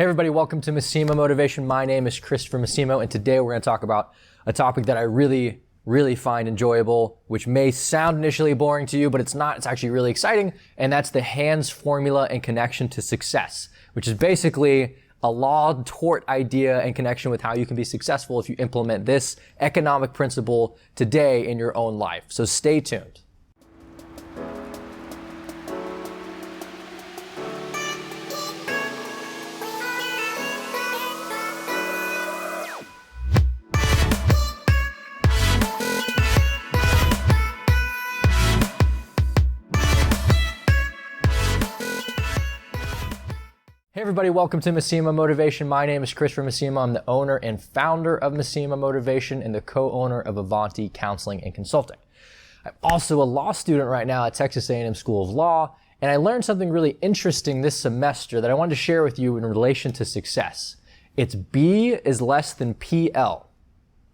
Hey everybody, welcome to Massimo Motivation. My name is Christopher Massimo, and today we're going to talk about a topic that I really find enjoyable, which may sound initially boring to you, but it's not. It's actually really exciting, and that's the HANDS formula and connection to success, which is basically a law tort idea and connection with how you can be successful if you implement this economic principle today in your own life. So stay tuned. Hey everybody, welcome to Massimo Motivation. My name is Christopher Massimo. I'm the owner and founder of Massimo Motivation and the co-owner of Avanti Counseling and Consulting. I'm also a law student right now at Texas A&M School of Law, and I learned something really interesting this semester that I wanted to share with you in relation to success. It's B is less than PL.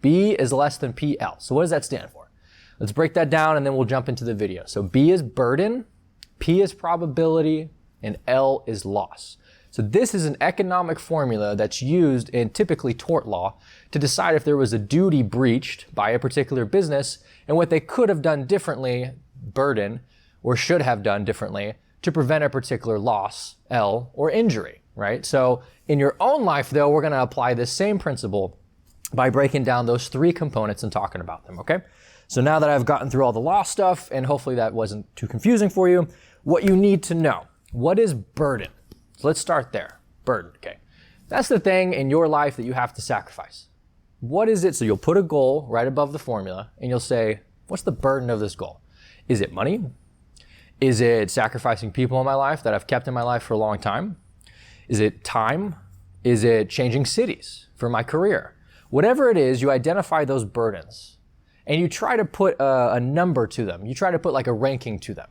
B is less than PL. So what does that stand for? Let's break that down and then we'll jump into the video. So B is burden, P is probability, and L is loss. So this is an economic formula that's used in typically tort law to decide if there was a duty breached by a particular business and what they could have done differently, burden, or should have done differently to prevent a particular loss, L, or injury, right? So in your own life though, we're gonna apply this same principle by breaking down those three components and talking about them, okay? So now that I've gotten through all the law stuff, and hopefully that wasn't too confusing for you, what you need to know. What is burden? So let's start there. Burden, okay. That's the thing in your life that you have to sacrifice. What is it? So you'll put a goal right above the formula and you'll say, what's the burden of this goal? Is it money? Is it sacrificing people in my life that I've kept in my life for a long time? Is it time? Is it changing cities for my career? Whatever it is, you identify those burdens and you try to put a number to them. You try to put like a ranking to them,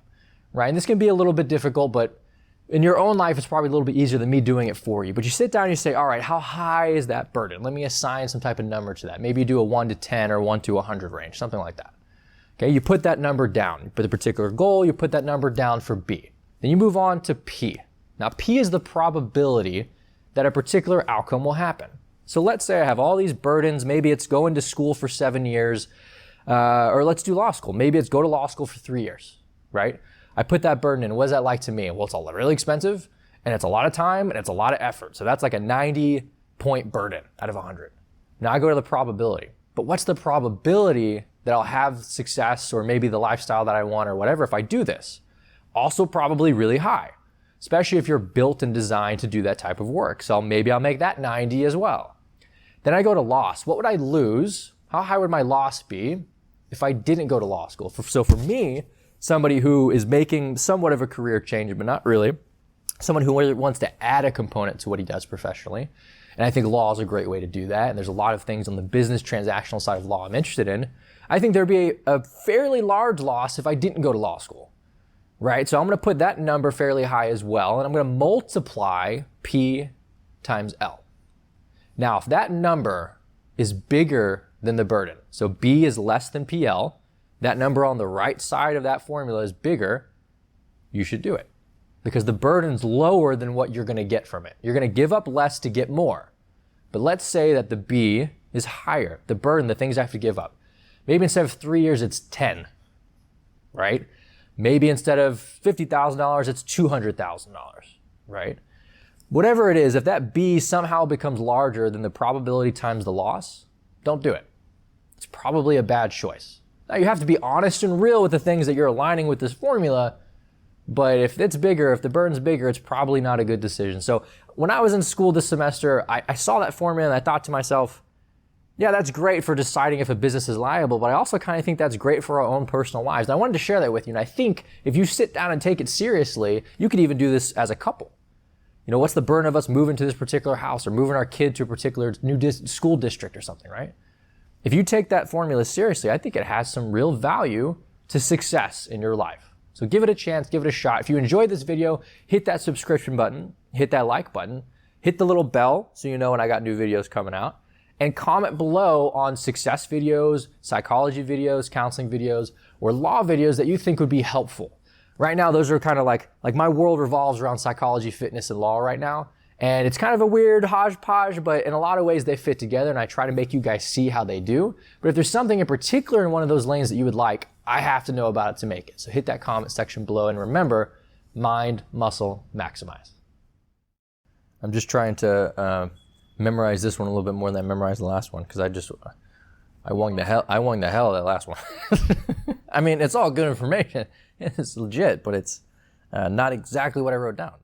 right? And this can be a little bit difficult, but in your own life, it's probably a little bit easier than me doing it for you. But you sit down and you say, all right, how high is that burden? Let me assign some type of number to that. Maybe you do a 1 to 10 or 1 to 100 range, something like that. Okay, you put that number down. For the particular goal, you put that number down for B. Then you move on to P. Now, P is the probability that a particular outcome will happen. So let's say I have all these burdens. Maybe it's going to school for 7 years, or let's do law school. Maybe it's go to law school for 3 years, right? I put that burden in. What is that like to me? Well, it's all really expensive, and it's a lot of time, and it's a lot of effort. So that's like a 90-point burden out of 100. Now I go to the probability. But what's the probability that I'll have success or maybe the lifestyle that I want or whatever if I do this? Also probably really high, especially if you're built and designed to do that type of work. So maybe I'll make that 90 as well. Then I go to loss. What would I lose? How high would my loss be if I didn't go to law school? So for me, somebody who is making somewhat of a career change, but not really. Someone who wants to add a component to what he does professionally. And I think law is a great way to do that. And there's a lot of things on the business transactional side of law I'm interested in. I think there'd be a fairly large loss if I didn't go to law school, right? So I'm going to put that number fairly high as well. And I'm going to multiply P times L. Now, if that number is bigger than the burden, so B is less than PL, that number on the right side of that formula is bigger, you should do it. Because the burden's lower than what you're going to get from it. You're going to give up less to get more. But let's say that the B is higher. The burden, the things I have to give up. Maybe instead of 3 years, it's 10, right? Maybe instead of $50,000, it's $200,000, right? Whatever it is, if that B somehow becomes larger than the probability times the loss, don't do it. It's probably a bad choice. Now you have to be honest and real with the things that you're aligning with this formula, but if it's bigger, if the burden's bigger, it's probably not a good decision. So when I was in school this semester, I saw that formula and I thought to myself, yeah, that's great for deciding if a business is liable, but I also kind of think that's great for our own personal lives. And I wanted to share that with you. And I think if you sit down and take it seriously, you could even do this as a couple. You know, what's the burden of us moving to this particular house or moving our kid to a particular new school district or something, right? If you take that formula seriously, I think it has some real value to success in your life. So give it a chance, give it a shot. If you enjoyed this video, hit that subscription button, hit that like button, hit the little bell so you know when I got new videos coming out, and comment below on success videos, psychology videos, counseling videos, or law videos that you think would be helpful. Right now, those are kind of like my world revolves around psychology, fitness, and law right now. And it's kind of a weird hodgepodge, but in a lot of ways they fit together, and I try to make you guys see how they do. But if there's something in particular in one of those lanes that you would like, I have to know about it to make it. So hit that comment section below, and remember, mind, muscle, maximize. I'm just trying to memorize this one a little bit more than I memorized the last one, because I won the hell of that last one. I mean, it's all good information. It's legit, but it's not exactly what I wrote down.